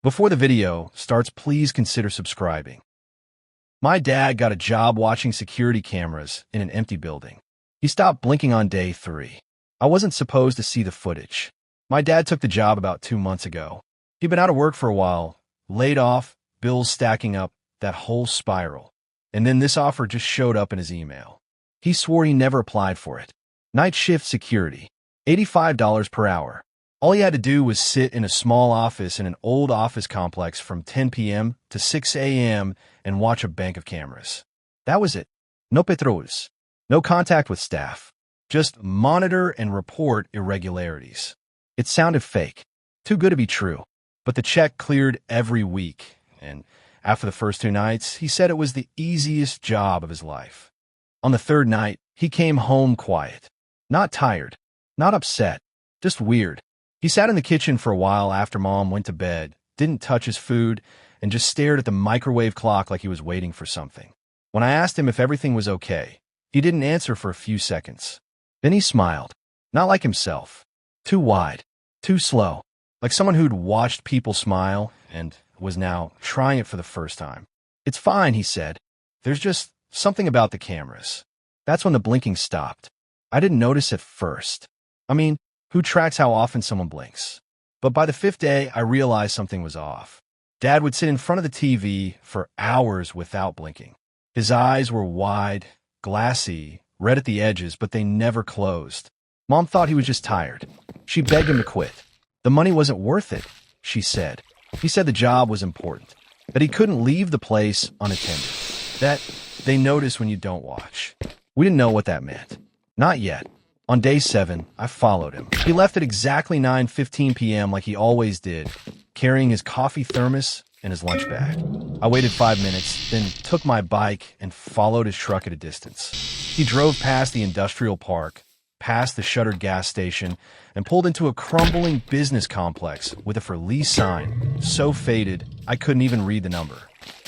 Before the video starts, please consider subscribing. My dad got a job watching security cameras in an empty building. He stopped blinking on day 3. I wasn't supposed to see the footage. My dad took the job about 2 months ago. He'd been out of work for a while, laid off, bills stacking up, that whole spiral. And then this offer just showed up in his email. He swore he never applied for it. Night shift security, $85 per hour. All he had to do was sit in a small office in an old office complex from 10 p.m. to 6 a.m. and watch a bank of cameras. That was it. No patrols. No contact with staff. Just monitor and report irregularities. It sounded fake. Too good to be true. But the check cleared every week, and after the first 2 nights, he said it was the easiest job of his life. On the 3rd night, he came home quiet. Not tired. Not upset. Just weird. He sat in the kitchen for a while after Mom went to bed, didn't touch his food, and just stared at the microwave clock like he was waiting for something. When I asked him if everything was okay, he didn't answer for a few seconds. Then he smiled. Not like himself. Too wide. Too slow. Like someone who'd watched people smile and was now trying it for the first time. "It's fine," he said. "There's just something about the cameras." That's when the blinking stopped. I didn't notice at first. I mean, who tracks how often someone blinks? But by the 5th day, I realized something was off. Dad would sit in front of the TV for hours without blinking. His eyes were wide, glassy, red at the edges, but they never closed. Mom thought he was just tired. She begged him to quit. The money wasn't worth it, she said. He said the job was important, that he couldn't leave the place unattended, that they notice when you don't watch. We didn't know what that meant. Not yet. On day 7, I followed him. He left at exactly 9:15 p.m. like he always did, carrying his coffee thermos and his lunch bag. I waited 5 minutes, then took my bike and followed his truck at a distance. He drove past the industrial park, past the shuttered gas station, and pulled into a crumbling business complex with a for lease sign so faded I couldn't even read the number.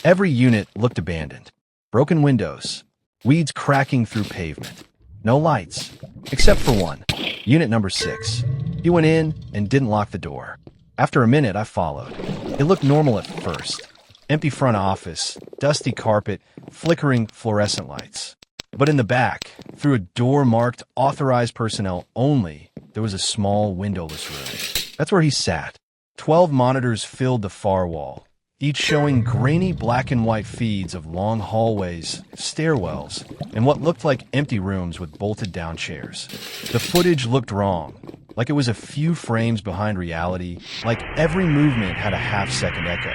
Every unit looked abandoned. Broken windows, weeds cracking through pavement. No lights, except for one, unit number 6. He went in and didn't lock the door. After a minute, I followed. It looked normal at first. Empty front office, dusty carpet, flickering fluorescent lights. But in the back, through a door marked authorized personnel only, there was a small windowless room. That's where he sat. 12 monitors filled the far wall, each showing grainy black and white feeds of long hallways, stairwells, and what looked like empty rooms with bolted down chairs. The footage looked wrong, like it was a few frames behind reality, like every movement had a half-second echo.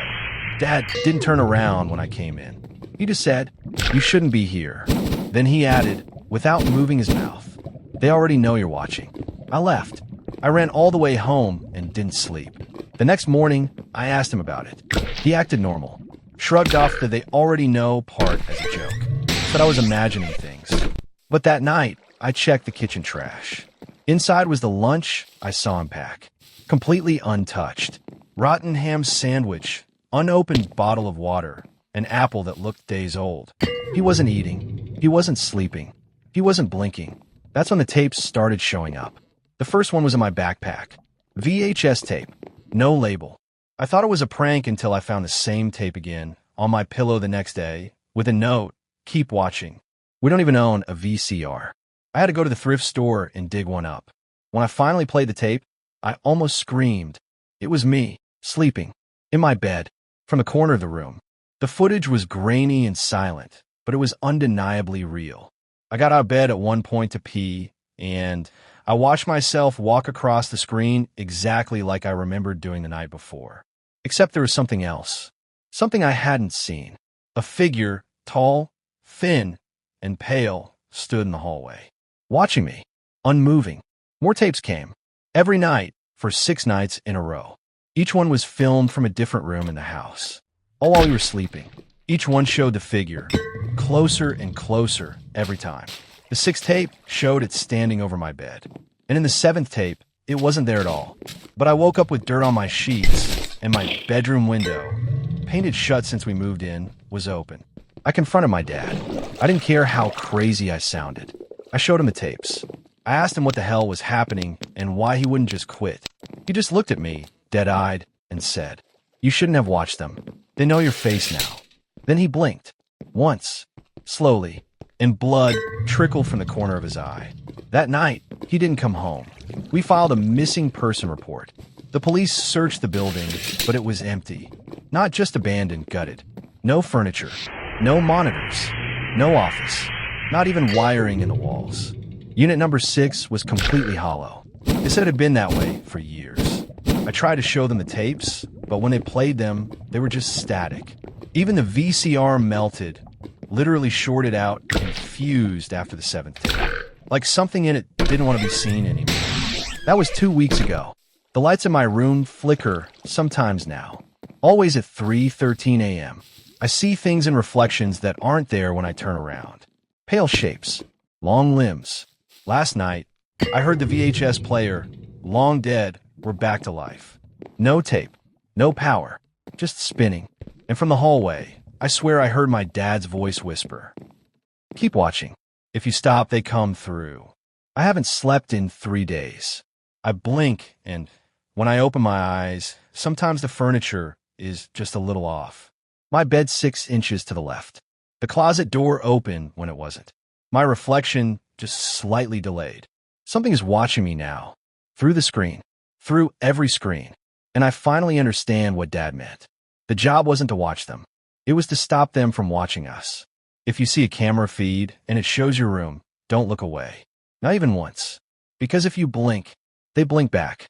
Dad didn't turn around when I came in. He just said, "You shouldn't be here." Then he added, without moving his mouth, "They already know you're watching." I left. I ran all the way home and didn't sleep. The next morning, I asked him about it. He acted normal, shrugged off the "they already know" part as a joke, said I was imagining things. But that night, I checked the kitchen trash. Inside was the lunch I saw him pack, completely untouched. Rotten ham sandwich, unopened bottle of water, an apple that looked days old. He wasn't eating. He wasn't sleeping. He wasn't blinking. That's when the tapes started showing up. The first one was in my backpack. VHS tape. No label. I thought it was a prank until I found the same tape again on my pillow the next day with a note, "Keep watching." We don't even own a VCR. I had to go to the thrift store and dig one up. When I finally played the tape, I almost screamed. It was me, sleeping, in my bed, from the corner of the room. The footage was grainy and silent, but it was undeniably real. I got out of bed at one point to pee, and I watched myself walk across the screen exactly like I remembered doing the night before. Except there was something else. Something I hadn't seen. A figure, tall, thin, and pale, stood in the hallway, watching me, unmoving. More tapes came. Every night, for 6 nights in a row. Each one was filmed from a different room in the house. All while we were sleeping. Each one showed the figure, closer and closer every time. The 6th tape showed it standing over my bed. And in the 7th tape, it wasn't there at all. But I woke up with dirt on my sheets, and my bedroom window, painted shut since we moved in, was open. I confronted my dad. I didn't care how crazy I sounded. I showed him the tapes. I asked him what the hell was happening and why he wouldn't just quit. He just looked at me, dead-eyed, and said, You shouldn't have watched them. They know your face now. Then he blinked. Once. Slowly. And blood trickled from the corner of his eye. That night, he didn't come home. We filed a missing person report. The police searched the building, but it was empty. Not just abandoned, gutted. No furniture. No monitors. No office. Not even wiring in the walls. Unit number 6 was completely hollow. It said it had been that way for years. I tried to show them the tapes, but when they played them, they were just static. Even the VCR melted, literally shorted out and fused after the 7th tape. Like something in it didn't want to be seen anymore. That was 2 weeks ago. The lights in my room flicker sometimes now. Always at 3:13 a.m. I see things and reflections that aren't there when I turn around. Pale shapes. Long limbs. Last night, I heard the VHS player, long dead, were back to life. No tape. No power. Just spinning. And from the hallway, I swear I heard my dad's voice whisper, "Keep watching. If you stop, they come through." I haven't slept in 3 days. I blink, and when I open my eyes, sometimes the furniture is just a little off. My bed's 6 inches to the left. The closet door open when it wasn't. My reflection just slightly delayed. Something is watching me now. Through the screen. Through every screen. And I finally understand what Dad meant. The job wasn't to watch them. It was to stop them from watching us. If you see a camera feed and it shows your room, don't look away. Not even once. Because if you blink, they blink back.